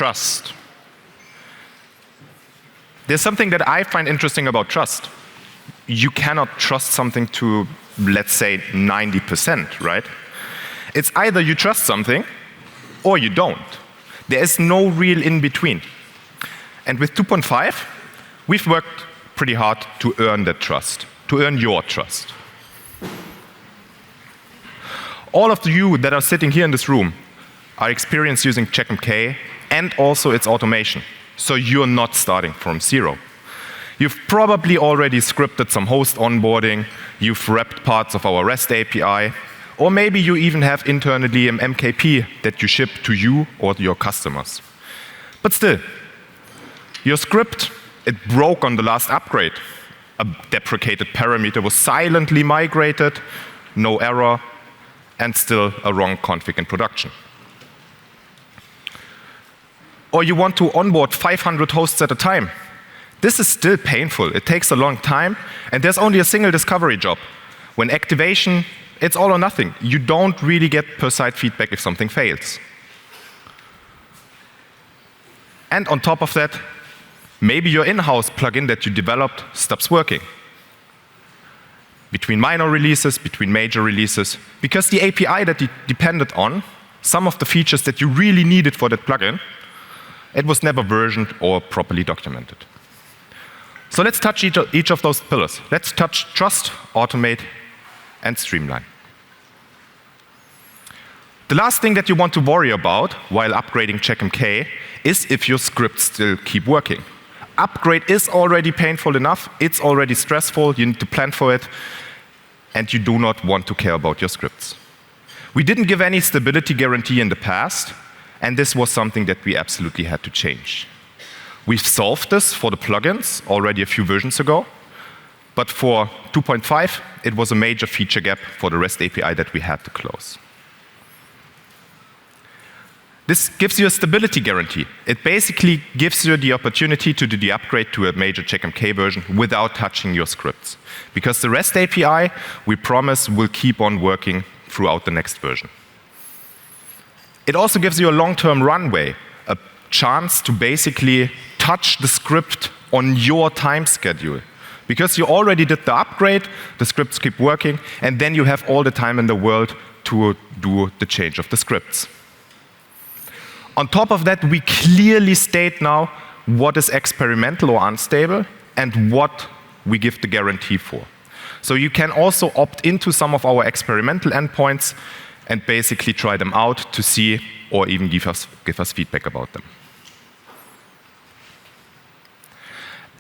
trust. There's something that I find interesting about trust. You cannot trust something to, let's say, 90%, right? It's either you trust something or you don't. There is no real in between. And with 2.5, we've worked pretty hard to earn that trust, to earn your trust. All of you that are sitting here in this room are experienced using Checkmk and also its automation. So you're not starting from zero. You've probably already scripted some host onboarding, you've wrapped parts of our REST API, or maybe you even have internally an MKP that you ship to you or to your customers. But still, your script, it broke on the last upgrade. A deprecated parameter was silently migrated, no error, and still a wrong config in production. Or you want to onboard 500 hosts at a time. This is still painful. It takes a long time, and there's only a single discovery job. When activation, it's all or nothing. You don't really get per site feedback if something fails. And on top of that, maybe your in-house plugin that you developed stops working. Between minor releases, between major releases, because the API that you depended on, some of the features that you really needed for that plugin, it was never versioned or properly documented. So let's touch each of those pillars. Let's touch trust, automate, and streamline. The last thing that you want to worry about while upgrading Checkmk is if your scripts still keep working. Upgrade is already painful enough, it's already stressful, you need to plan for it, and you do not want to care about your scripts. We didn't give any stability guarantee in the past, and this was something that we absolutely had to change. We've solved this for the plugins already a few versions ago, but for 2.5, it was a major feature gap for the REST API that we had to close. This gives you a stability guarantee. It basically gives you the opportunity to do the upgrade to a major Checkmk version without touching your scripts. Because the REST API, we promise, will keep on working throughout the next version. It also gives you a long-term runway, a chance to basically touch the script on your time schedule. Because you already did the upgrade, the scripts keep working, and then you have all the time in the world to do the change of the scripts. On top of that, we clearly state now what is experimental or unstable and what we give the guarantee for. So you can also opt into some of our experimental endpoints and basically try them out to see or even give us feedback about them.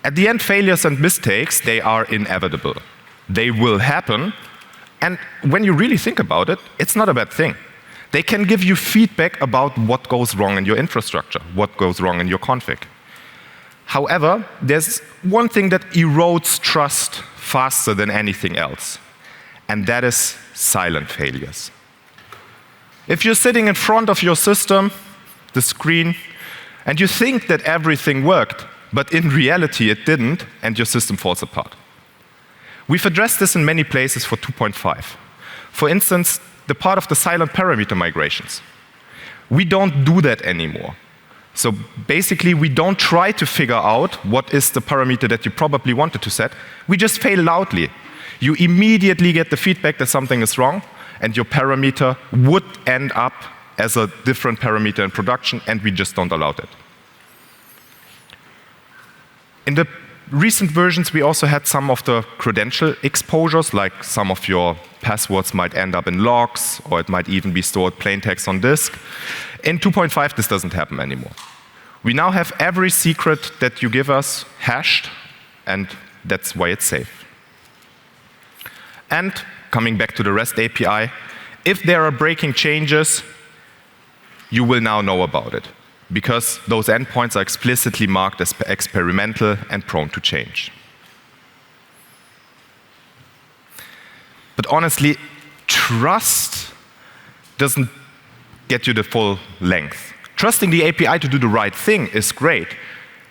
At the end, failures and mistakes, they are inevitable. They will happen, and when you really think about it, it's not a bad thing. They can give you feedback about what goes wrong in your infrastructure, what goes wrong in your config. However, there's one thing that erodes trust faster than anything else, and that is silent failures. If you're sitting in front of your system, the screen, and you think that everything worked, but in reality it didn't, and your system falls apart. We've addressed this in many places for 2.5. For instance, the part of the silent parameter migrations. We don't do that anymore. So basically, we don't try to figure out what is the parameter that you probably wanted to set. We just fail loudly. You immediately get the feedback that something is wrong, and your parameter would end up as a different parameter in production, and we just don't allow that. In the recent versions, we also had some of the credential exposures, like some of your passwords might end up in logs, or it might even be stored plain text on disk. In 2.5, this doesn't happen anymore. We now have every secret that you give us hashed, and that's why it's safe. And coming back to the REST API, if there are breaking changes, you will now know about it, because those endpoints are explicitly marked as experimental and prone to change. But honestly, trust doesn't get you the full length. Trusting the API to do the right thing is great,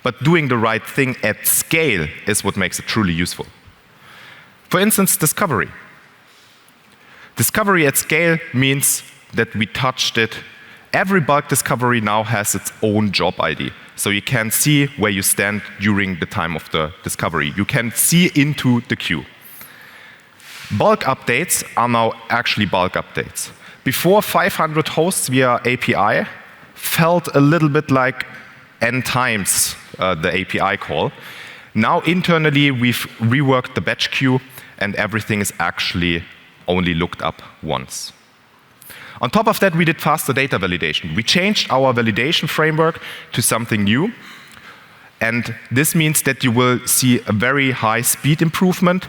but doing the right thing at scale is what makes it truly useful. For instance, discovery. Discovery at scale means that we touched it every bulk discovery now has its own job ID. So you can see where you stand during the time of the discovery. You can see into the queue. Bulk updates are now actually bulk updates. Before, 500 hosts via API felt a little bit like n times the API call. Now internally we've reworked the batch queue and everything is actually only looked up once. On top of that, we did faster data validation. We changed our validation framework to something new. And this means that you will see a very high speed improvement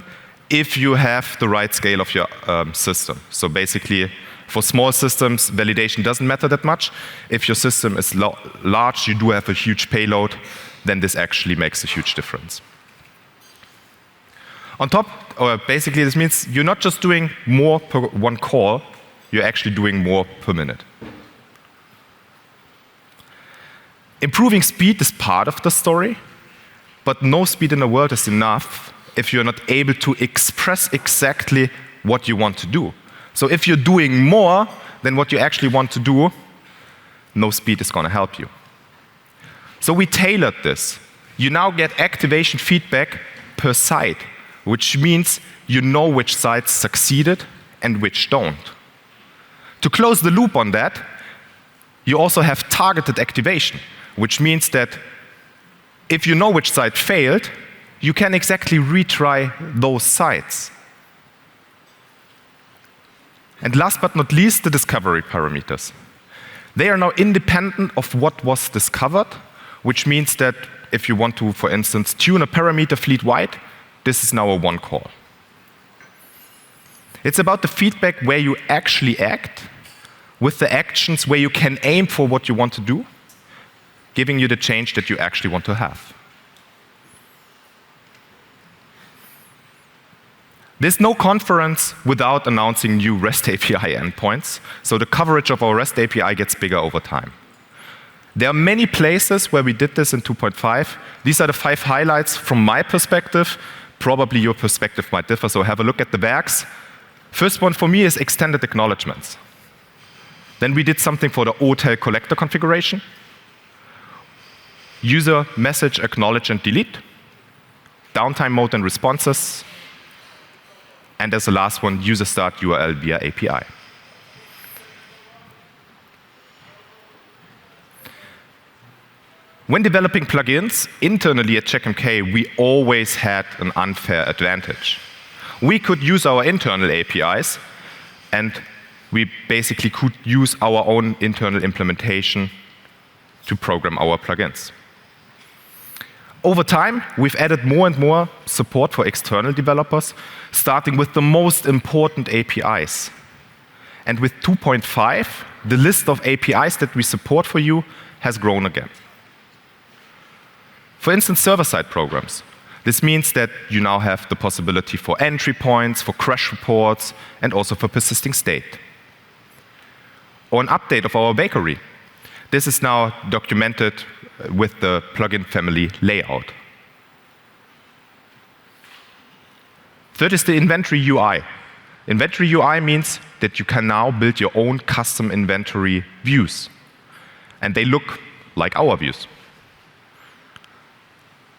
if you have the right scale of your system. So basically, for small systems, validation doesn't matter that much. If your system is large, you do have a huge payload, then this actually makes a huge difference. On top, basically this means you're not just doing more per one call, you're actually doing more per minute. Improving speed is part of the story, but no speed in the world is enough if you're not able to express exactly what you want to do. So if you're doing more than what you actually want to do, no speed is going to help you. So we tailored this. You now get activation feedback per site, which means you know which sites succeeded and which don't. To close the loop on that, you also have targeted activation, which means that if you know which site failed, you can exactly retry those sites. And last but not least, the discovery parameters. They are now independent of what was discovered, which means that if you want to, for instance, tune a parameter fleet-wide, this is now a one call. It's about the feedback where you actually act, with the actions where you can aim for what you want to do, giving you the change that you actually want to have. There's no conference without announcing new REST API endpoints, so the coverage of our REST API gets bigger over time. There are many places where we did this in 2.5. These are the 5 highlights from my perspective. Probably your perspective might differ, so have a look at the bags. First one for me is extended acknowledgements. Then we did something for the hotel collector configuration. User message acknowledge and delete. Downtime mode and responses. And as the last one, user start URL via API. When developing plugins, internally at Checkmk, we always had an unfair advantage. We could use our internal APIs, and we basically could use our own internal implementation to program our plugins. Over time, we've added more and more support for external developers, starting with the most important APIs. And with 2.5, the list of APIs that we support for you has grown again. For instance, server-side programs. This means that you now have the possibility for entry points, for crash reports, and also for persisting state. Or an update of our bakery. This is now documented with the plugin family layout. Third is the inventory UI. Inventory UI means that you can now build your own custom inventory views. And they look like our views.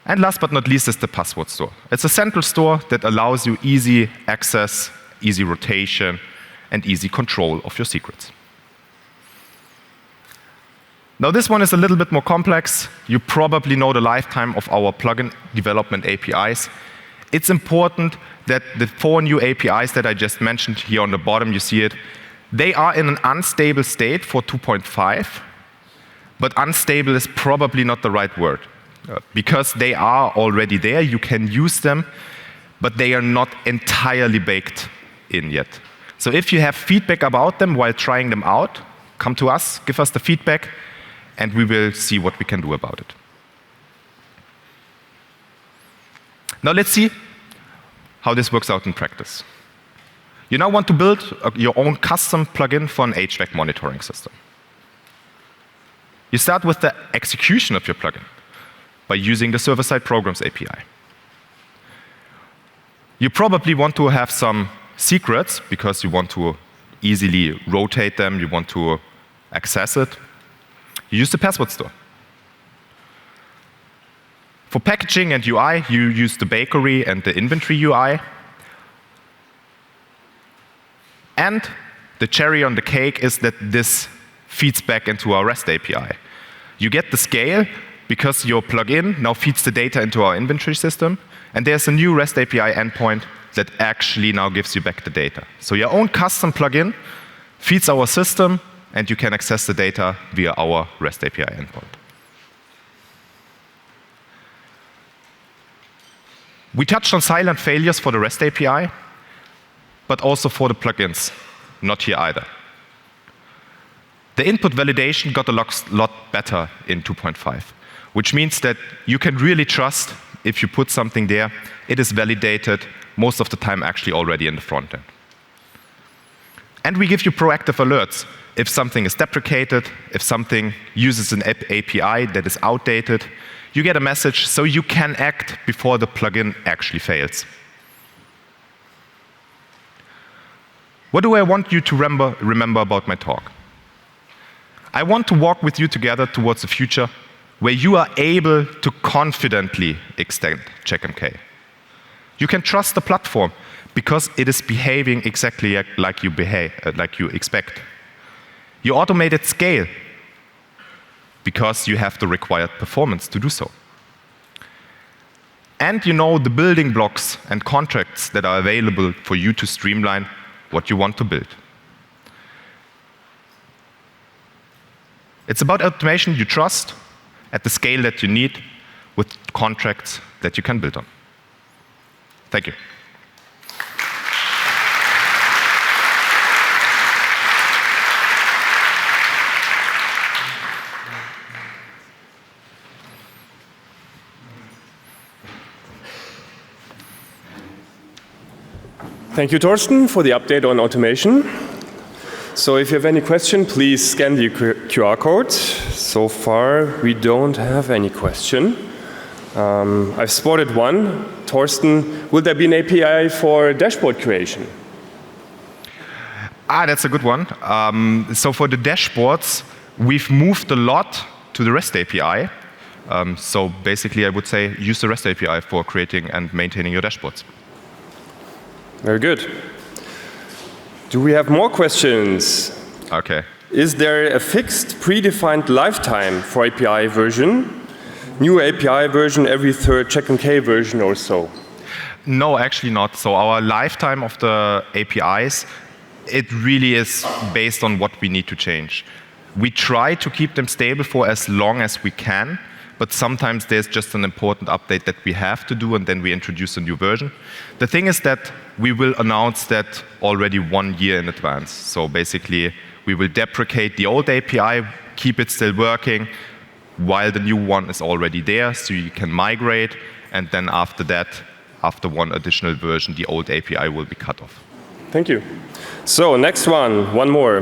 And last but not least is the password store. It's a central store that allows you easy access, easy rotation, and easy control of your secrets. Now this one is a little bit more complex. You probably know the lifetime of our plugin development APIs. It's important that the 4 new APIs that I just mentioned here on the bottom, you see it, they are in an unstable state for 2.5, but unstable is probably not the right word. Because they are already there, you can use them, but they are not entirely baked in yet. So if you have feedback about them while trying them out, come to us, give us the feedback, and we will see what we can do about it. Now let's see how this works out in practice. You now want to build your own custom plugin for an HVAC monitoring system. You start with the execution of your plugin by using the server-side programs API. You probably want to have some secrets because you want to easily rotate them, you want to access it. You use the password store. For packaging and UI, you use the bakery and the inventory UI. And the cherry on the cake is that this feeds back into our REST API. You get the scale because your plugin now feeds the data into our inventory system, and there's a new REST API endpoint that actually now gives you back the data. So your own custom plugin feeds our system, and you can access the data via our REST API endpoint. We touched on silent failures for the REST API, but also for the plugins. Not here either. The input validation got a lot better in 2.5, which means that you can really trust if you put something there, it is validated most of the time actually already in the front end. And we give you proactive alerts. If something is deprecated, if something uses an API that is outdated, you get a message so you can act before the plugin actually fails. What do I want you to remember about my talk? I want to walk with you together towards a future where you are able to confidently extend Checkmk. You can trust the platform because it is behaving exactly like you expect. You automate at scale because you have the required performance to do so. And you know the building blocks and contracts that are available for you to streamline what you want to build. It's about automation you trust at the scale that you need with contracts that you can build on. Thank you. Thank you, Torsten, for the update on automation. So if you have any question, please scan the QR code. So far, we don't have any question. I've spotted one. Torsten, will there be an API for dashboard creation? That's a good one. So for the dashboards, we've moved a lot to the REST API. So basically, I would say use the REST API for creating and maintaining your dashboards. Very good. Do we have more questions? Okay. Is there a fixed predefined lifetime for API version? New API version every third Checkmk version or so? No, actually not. So our lifetime of the APIs, it really is based on what we need to change. We try to keep them stable for as long as we can, but sometimes there's just an important update that we have to do, and then we introduce a new version. The thing is that we will announce that already 1 year in advance. So basically, we will deprecate the old API, keep it still working, while the new one is already there, so you can migrate, and then after that, after one additional version, the old API will be cut off. Thank you. So next one more.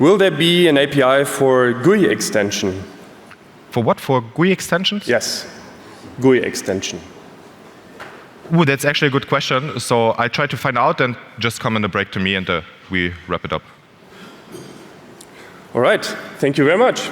Will there be an API for GUI extension? For what? For GUI extensions? Yes, GUI extension. Ooh, that's actually a good question. So I try to find out and just come in a break to me, and we wrap it up. All right. Thank you very much.